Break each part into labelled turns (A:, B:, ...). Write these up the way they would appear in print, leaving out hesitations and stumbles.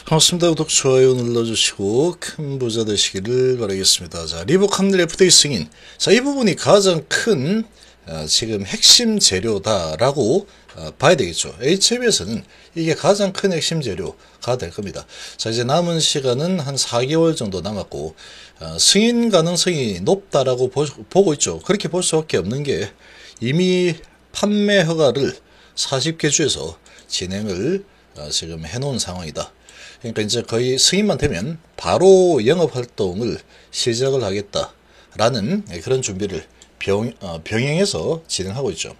A: 반갑습니다. 구독, 좋아요 눌러주시고 큰 부자 되시기를 바라겠습니다. 자, 리버캄들 FD 승인. 자, 이 부분이 가장 큰 지금 핵심 재료다라고 봐야 되겠죠. HB에서는 이게 가장 큰 핵심 재료가 될 겁니다. 자, 이제 남은 시간은 한 4개월 정도 남았고 승인 가능성이 높다라고 보고 있죠. 그렇게 볼 수밖에 없는 게 이미 판매 허가를 40개 주에서 진행을 지금 해놓은 상황이다. 그러니까 이제 거의 승인만 되면 바로 영업 활동을 시작을 하겠다라는 그런 준비를 병행해서 진행하고 있죠.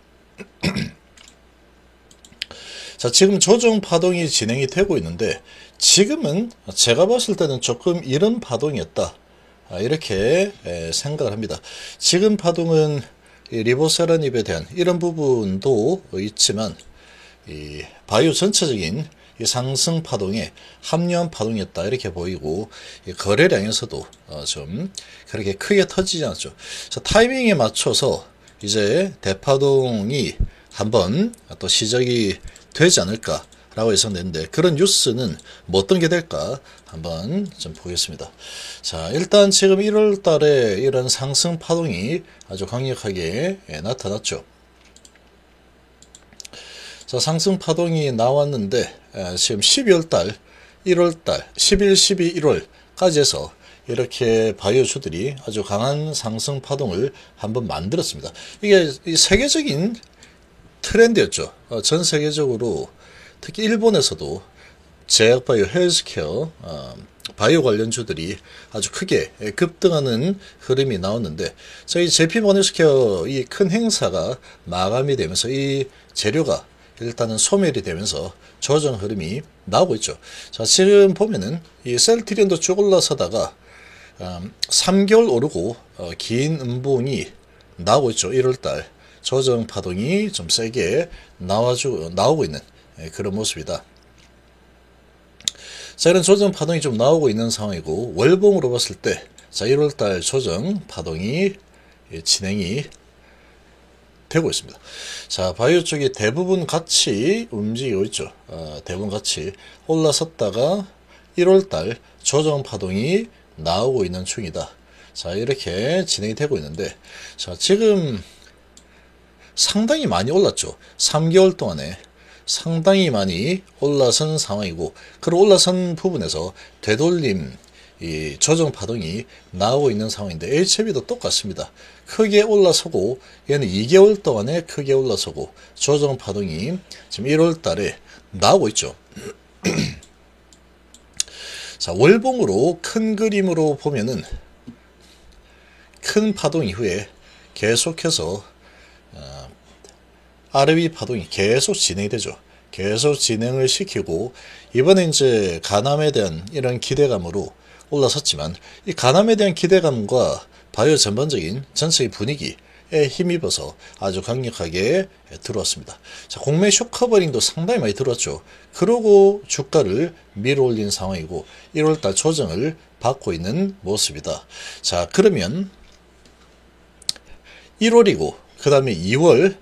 A: 자, 지금 조정 파동이 진행이 되고 있는데 지금은 제가 봤을 때는 조금 이런 파동이었다, 이렇게 생각을 합니다. 지금 파동은 리보세라닙에 대한 이런 부분도 있지만 이 바이오 전체적인 이 상승 파동에 합류한 파동이었다, 이렇게 보이고 거래량에서도 좀 그렇게 크게 터지지 않았죠. 자, 타이밍에 맞춰서 이제 대파동이 한번 또 시작이 되지 않을까 라고 예상되는데, 그런 뉴스는 뭐 어떤 게 될까 한번 좀 보겠습니다. 자, 일단 지금 1월 달에 이런 상승 파동이 아주 강력하게 나타났죠. 자, 상승 파동이 나왔는데 지금 12월 달, 1월 달, 10일, 12, 1월까지 해서 이렇게 바이오주들이 아주 강한 상승 파동을 한번 만들었습니다. 이게 세계적인 트렌드였죠. 전 세계적으로 특히 일본에서도 제약바이오, 헬스케어, 바이오 관련주들이 아주 크게 급등하는 흐름이 나왔는데, 저희 JP모르건스퀘어 이 큰 행사가 마감이 되면서 이 재료가 일단은 소멸이 되면서 조정 흐름이 나오고 있죠. 자, 지금 보면은 이 셀트리온도 쭉 올라서다가 3개월 오르고 긴 음봉이 나오고 있죠. 1월달 조정 파동이 좀 세게 나오고 있는 그런 모습이다. 자, 이런 조정 파동이 좀 나오고 있는 상황이고, 월봉으로 봤을 때 자, 1월달 조정 파동이 진행이 되고 있습니다. 자, 바이오 쪽이 대부분 같이 움직이고 있죠. 대부분 같이 올라섰다가 1월달 조정 파동이 나오고 있는 중이다. 자, 이렇게 진행이 되고 있는데, 자, 지금 상당히 많이 올랐죠. 3개월 동안에 상당히 많이 올라선 상황이고, 그 올라선 부분에서 되돌림 이 조정 파동이 나오고 있는 상황인데, HB도 똑같습니다. 크게 올라서고, 얘는 2개월 동안에 크게 올라서고 조정 파동이 지금 1월 달에 나오고 있죠. 자, 월봉으로 큰 그림으로 보면은 큰 파동 이후에 계속해서 RV 파동이 계속 진행이 되죠. 계속 진행을 시키고, 이번에 이제 가남에 대한 이런 기대감으로 올라섰지만, 이 가남에 대한 기대감과 바이오 전반적인 전체의 분위기에 힘입어서 아주 강력하게 들어왔습니다. 자, 공매 쇼커버링도 상당히 많이 들어왔죠. 그러고 주가를 밀어 올린 상황이고 1월달 조정을 받고 있는 모습이다. 자, 그러면 1월이고 그 다음에 2월,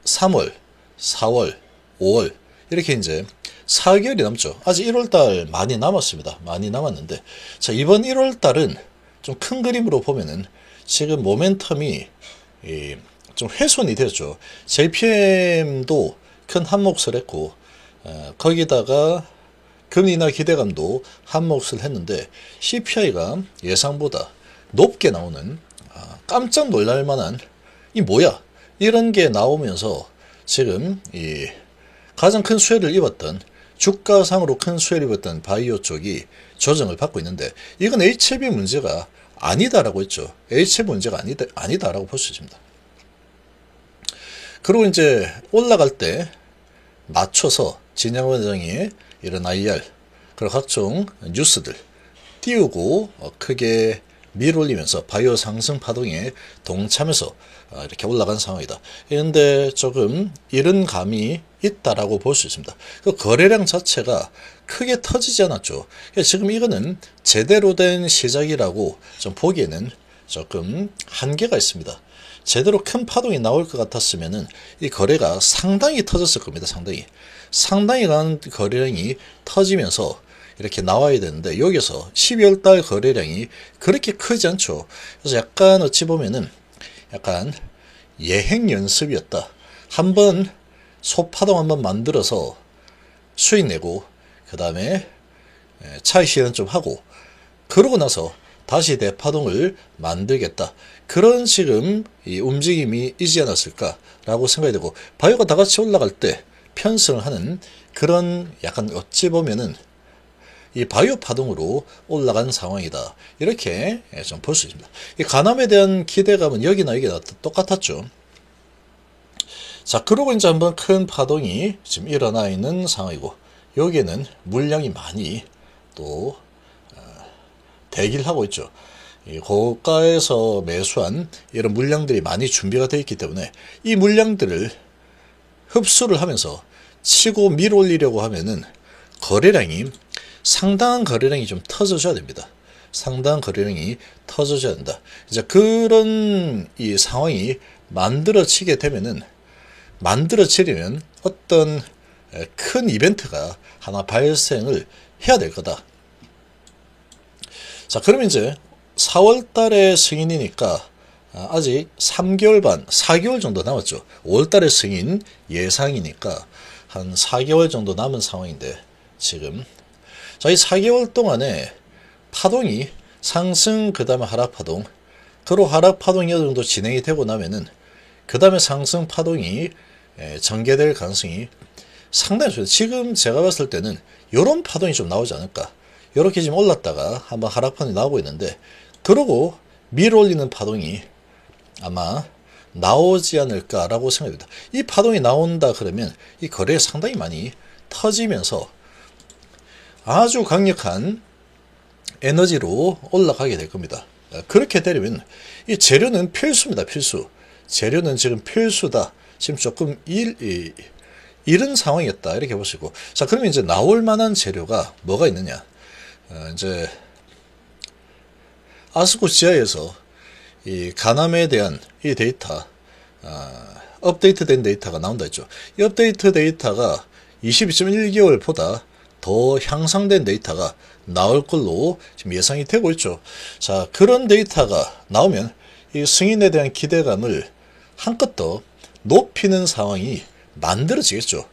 A: 3월, 4월, 5월 이렇게 이제 4개월이 남죠. 아직 1월달 많이 남았습니다. 많이 남았는데, 자, 이번 1월달은 좀 큰 그림으로 보면은 지금 모멘텀이 좀 훼손이 되었죠. JPM도 큰 한몫을 했고, 거기다가 금리 인하 기대감도 한몫을 했는데, CPI가 예상보다 높게 나오는, 깜짝 놀랄 만한, 이 뭐야? 이런 게 나오면서 지금 가장 큰 수혜를 입었던, 주가상으로 큰 수혜를 입었던 바이오 쪽이 조정을 받고 있는데, 이건 HB 문제가 아니다라고 했죠. HB 문제가 아니다라고 볼 수 있습니다. 그리고 이제 올라갈 때 맞춰서 진양원장이 이런 IR, 그리고 각종 뉴스들 띄우고 크게 밀어올리면서 바이오 상승 파동에 동참해서 이렇게 올라간 상황이다. 그런데 조금 이런 감이 있다라고 볼 수 있습니다. 그 거래량 자체가 크게 터지지 않았죠. 지금 이거는 제대로 된 시작이라고 좀 보기에는 조금 한계가 있습니다. 제대로 큰 파동이 나올 것 같았으면은 이 거래가 상당히 터졌을 겁니다. 상당히 강한 거래량이 터지면서 이렇게 나와야 되는데 여기서 12월 달 거래량이 그렇게 크지 않죠. 그래서 약간 어찌 보면은 약간 예행 연습이었다. 한번 소파동 한번 만들어서 수익 내고 그 다음에 차익 실현 좀 하고 그러고 나서 다시 대파동을 만들겠다. 그런 지금 이 움직임이 있지 않았을까라고 생각이 되고 바이오가 다 같이 올라갈 때 편승을 하는 그런 약간 어찌 보면은 이 바이오 파동으로 올라간 상황이다. 이렇게 좀 볼 수 있습니다. 이 가남에 대한 기대감은 여기나 여기나 똑같았죠. 자, 그러고 이제 한번 큰 파동이 지금 일어나 있는 상황이고, 여기에는 물량이 많이 또 대기를 하고 있죠. 이 고가에서 매수한 이런 물량들이 많이 준비가 되어 있기 때문에 이 물량들을 흡수를 하면서 치고 밀어 올리려고 하면은 거래량이 상당한 거래량이 좀 터져줘야 됩니다. 상당한 거래량이 터져줘야 된다. 이제 그런 이 상황이 만들어지게 되면은 만들어지려면 어떤 큰 이벤트가 하나 발생을 해야 될 거다. 자, 그러면 이제 4월 달에 승인이니까 아직 3개월 반, 4개월 정도 남았죠. 5월 달에 승인 예상이니까 한 4개월 정도 남은 상황인데 지금 자, 이 4개월 동안에 파동이 상승 그 다음에 하락 파동 그리고 하락 파동이 어느 정도 진행이 되고 나면은 그 다음에 상승 파동이 전개될 가능성이 상당히 좋아요. 지금 제가 봤을 때는 이런 파동이 좀 나오지 않을까. 이렇게 지금 올랐다가 한번 하락 파동이 나오고 있는데 그러고 밀어 올리는 파동이 아마 나오지 않을까라고 생각합니다. 이 파동이 나온다 그러면 이 거래가 상당히 많이 터지면서 아주 강력한 에너지로 올라가게 될 겁니다. 그렇게 되려면 이 재료는 필수입니다. 필수. 재료는 지금 필수다. 지금 조금 이른 상황이었다. 이렇게 보시고. 자, 그러면 이제 나올 만한 재료가 뭐가 있느냐. 이제 아스코 지하에서 이 가남에 대한 이 데이터, 업데이트된 데이터가 나온다 했죠. 이 업데이트 데이터가 22.1개월보다 더 향상된 데이터가 나올 걸로 지금 예상이 되고 있죠. 자, 그런 데이터가 나오면 이 승인에 대한 기대감을 한껏 더 높이는 상황이 만들어지겠죠.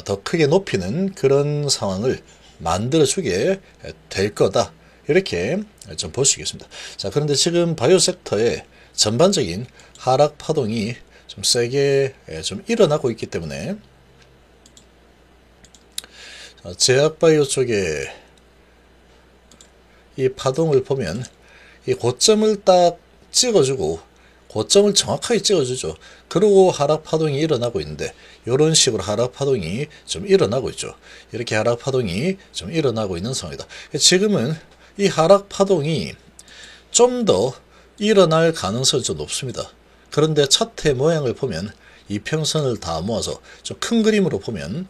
A: 더 크게 높이는 그런 상황을 만들어주게 될 거다. 이렇게 좀 볼 수 있겠습니다. 자, 그런데 지금 바이오 섹터의 전반적인 하락 파동이 좀 세게 좀 일어나고 있기 때문에 제약바이오 쪽에 이 파동을 보면 이 고점을 딱 찍어주고 고점을 정확하게 찍어주죠. 그리고 하락 파동이 일어나고 있는데 이런 식으로 하락 파동이 좀 일어나고 있죠. 이렇게 하락 파동이 좀 일어나고 있는 상황이다. 지금은 이 하락 파동이 좀 더 일어날 가능성이 좀 높습니다. 그런데 차트 모양을 보면 이평선을 다 모아서 좀 큰 그림으로 보면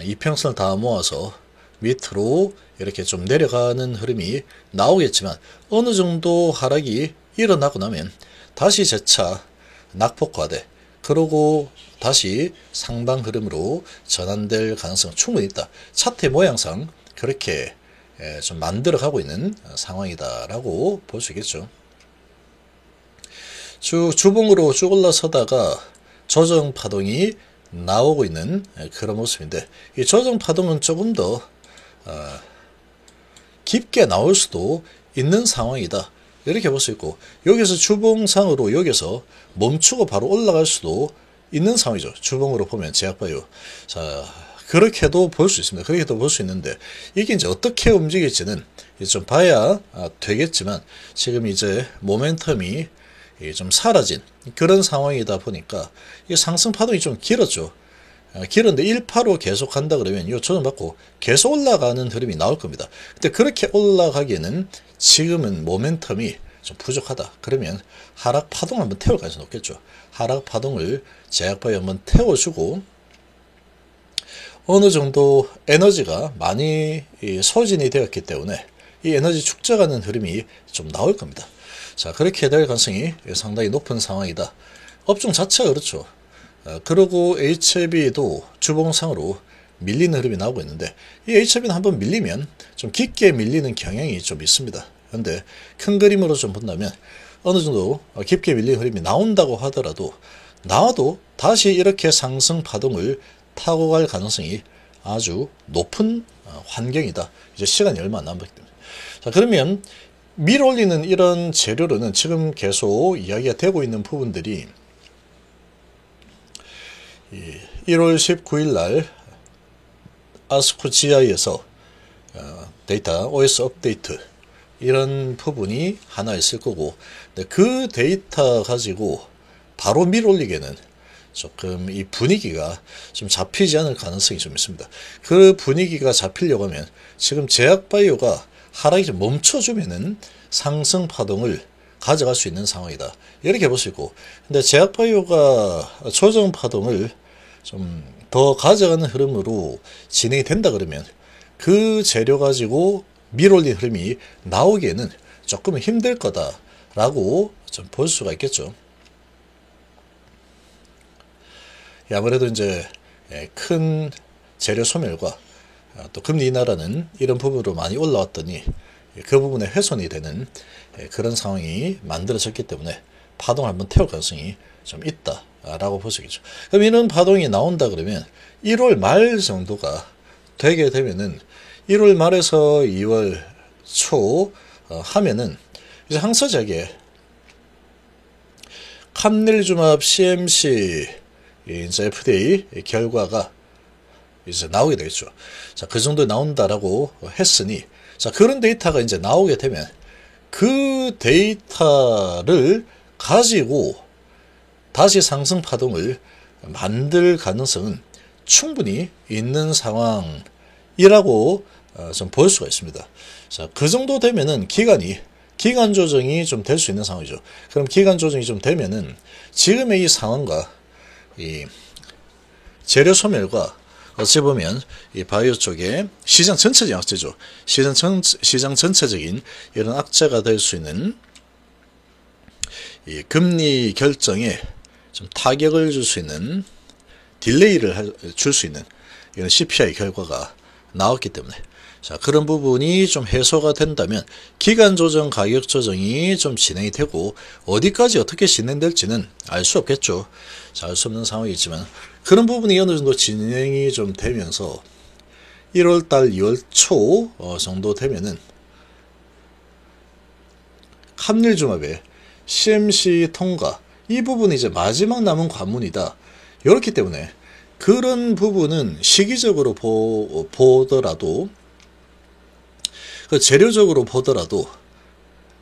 A: 이평선을 다 모아서 밑으로 이렇게 좀 내려가는 흐름이 나오겠지만 어느 정도 하락이 일어나고 나면 다시 재차 낙폭과대 그러고 다시 상방 흐름으로 전환될 가능성은 충분히 있다. 차트 모양상 그렇게 좀 만들어가고 있는 상황이다라고 볼 수 있겠죠. 주봉으로 쭉 올라서다가 조정 파동이 나오고 있는 그런 모습인데 이 조정 파동은 조금 더 깊게 나올 수도 있는 상황이다. 이렇게 볼 수 있고 여기서 주봉상으로 여기서 멈추고 바로 올라갈 수도 있는 상황이죠. 주봉으로 보면 제약바이오. 자, 그렇게도 볼 수 있습니다. 그렇게도 볼 수 있는데 이게 이제 어떻게 움직일지는 좀 봐야 되겠지만 지금 이제 모멘텀이 좀 사라진 그런 상황이다 보니까 이 상승 파동이 좀 길었죠. 길었는데 185 계속 간다 그러면 이 조정받고 계속 올라가는 흐름이 나올 겁니다. 근데 그렇게 올라가기에는 지금은 모멘텀이 좀 부족하다. 그러면 하락 파동 한번 태울 가능성이 높겠죠. 하락 파동을 제약바이오 한번 태워주고 어느 정도 에너지가 많이 소진이 되었기 때문에 이 에너지 축적하는 흐름이 좀 나올 겁니다. 자, 그렇게 될 가능성이 상당히 높은 상황이다. 업종 자체가 그렇죠. 그리고 HLB도 주봉상으로 밀리는 흐름이 나오고 있는데, 이 HF는 한번 밀리면 좀 깊게 밀리는 경향이 좀 있습니다. 그런데 큰 그림으로 좀 본다면 어느 정도 깊게 밀리는 흐름이 나온다고 하더라도, 나와도 다시 이렇게 상승 파동을 타고 갈 가능성이 아주 높은 환경이다. 이제 시간이 얼마 안 남았기 때문에. 자, 그러면 밀어올리는 이런 재료로는 지금 계속 이야기가 되고 있는 부분들이 1월 19일 날 아스코 GI에서 데이터 OS 업데이트 이런 부분이 하나 있을 거고, 그 데이터 가지고 바로 밀어올리기에는 조금 이 분위기가 좀 잡히지 않을 가능성이 좀 있습니다. 그 분위기가 잡히려고 하면 지금 제약바이오가 하락이 좀 멈춰주면은 상승 파동을 가져갈 수 있는 상황이다. 이렇게 볼 수 있고, 근데 제약바이오가 조정 파동을 좀 더 가져가는 흐름으로 진행이 된다 그러면 그 재료 가지고 밀어올린 흐름이 나오기에는 조금 힘들 거다라고 좀 볼 수가 있겠죠. 아무래도 이제 큰 재료 소멸과 또 금리 인하라는 이런 부분으로 많이 올라왔더니 그 부분에 훼손이 되는 그런 상황이 만들어졌기 때문에 파동을 한번 태울 가능성이 좀 있다라고 볼 수 있겠죠. 그럼 이런 파동이 나온다 그러면 1월 말 정도가 되게 되면은 1월 말에서 2월 초 하면은 이제 항서작에 캄릴주맙 CMC 이제 FDA 결과가 이제 나오게 되겠죠. 자, 그 정도 나온다라고 했으니, 자, 그런 데이터가 이제 나오게 되면 그 데이터를 가지고 다시 상승 파동을 만들 가능성은 충분히 있는 상황이라고 좀 볼 수가 있습니다. 자, 그 정도 되면은 기간 조정이 좀 될 수 있는 상황이죠. 그럼 기간 조정이 좀 되면은 지금의 이 상황과 이 재료 소멸과 어찌 보면 이 바이오 쪽에 시장 전체적인 악재죠. 시장 전체적인 이런 악재가 될 수 있는 이 금리 결정에 좀 타격을 줄 수 있는, 딜레이를 줄 수 있는 이런 CPI 결과가 나왔기 때문에, 자, 그런 부분이 좀 해소가 된다면 기간 조정, 가격 조정이 좀 진행이 되고, 어디까지 어떻게 진행될지는 알 수 없겠죠. 자, 알 수 없는 상황이지만 그런 부분이 어느 정도 진행이 좀 되면서 1월달, 2월 초 정도 되면은 캄릴주맙의 CMC 통과, 이 부분이 이제 마지막 남은 관문이다. 이렇기 때문에 그런 부분은 시기적으로 보더라도, 그 재료적으로 보더라도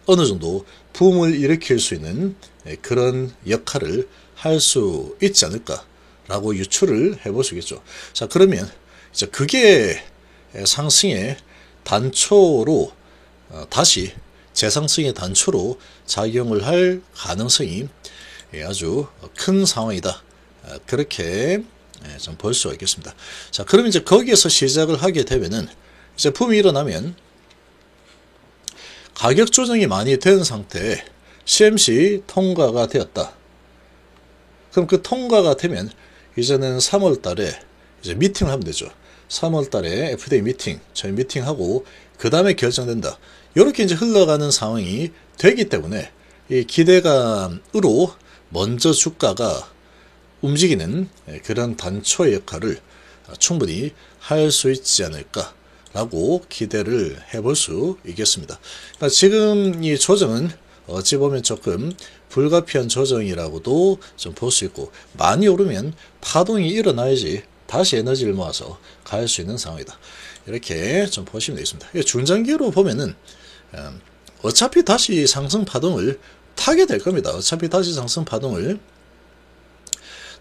A: 어느 정도 붐을 일으킬 수 있는 그런 역할을 할 수 있지 않을까라고 유추를 해볼 수 있겠죠. 자, 그러면 이제 그게 상승의 단초로 다시 재상승의 단초로 작용을 할 가능성이 아주 큰 상황이다. 그렇게 좀 볼 수가 있겠습니다. 자, 그럼 이제 거기에서 시작을 하게 되면은 이제 붐이 일어나면 가격 조정이 많이 된 상태에 CMC 통과가 되었다. 그럼 그 통과가 되면 이제는 3월 달에 이제 미팅을 하면 되죠. 3월 달에 FDA 미팅, 저희 미팅하고 그 다음에 결정된다. 이렇게 이제 흘러가는 상황이 되기 때문에 이 기대감으로 먼저 주가가 움직이는 그런 단초의 역할을 충분히 할 수 있지 않을까라고 기대를 해볼 수 있겠습니다. 그러니까 지금 이 조정은 어찌 보면 조금 불가피한 조정이라고도 좀 볼 수 있고, 많이 오르면 파동이 일어나야지 다시 에너지를 모아서 갈 수 있는 상황이다. 이렇게 좀 보시면 되겠습니다. 중장기로 보면은 어차피 다시 상승 파동을 타게 될 겁니다. 어차피 다시 상승 파동을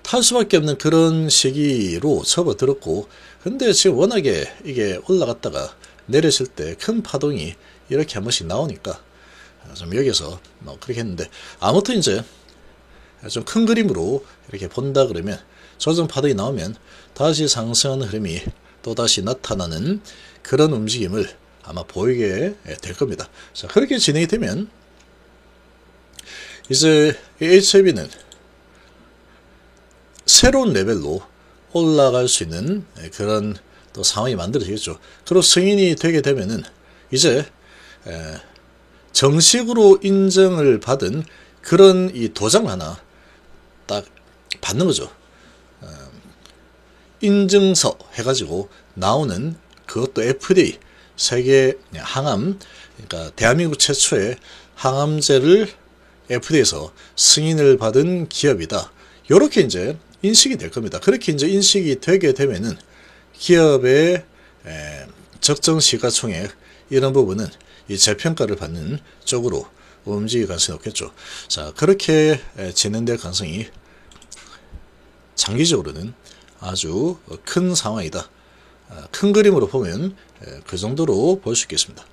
A: 탈 수밖에 없는 그런 시기로 접어들었고, 근데 지금 워낙에 이게 올라갔다가 내렸을 때 큰 파동이 이렇게 한 번씩 나오니까 좀 여기서 뭐 그렇게 했는데, 아무튼 이제 좀 큰 그림으로 이렇게 본다 그러면 조정 파동이 나오면 다시 상승하는 흐름이 또 다시 나타나는 그런 움직임을 아마 보이게 될 겁니다. 자, 그렇게 진행이 되면 이제 HLB는 새로운 레벨로 올라갈 수 있는 그런 또 상황이 만들어지겠죠. 그리고 승인이 되게 되면은 이제 정식으로 인정을 받은 그런 이 도장 하나 딱 받는 거죠. 인증서 해가지고 나오는 그것도 FDA 세계 항암, 그러니까 대한민국 최초의 항암제를 FDA에서 승인을 받은 기업이다. 이렇게 이제 인식이 될 겁니다. 그렇게 이제 인식이 되게 되면은 기업의 적정 시가총액 이런 부분은 이 재평가를 받는 쪽으로 움직일 가능성이 높겠죠. 자, 그렇게 진행될 가능성이 장기적으로는 아주 큰 상황이다. 큰 그림으로 보면 그 정도로 볼 수 있겠습니다.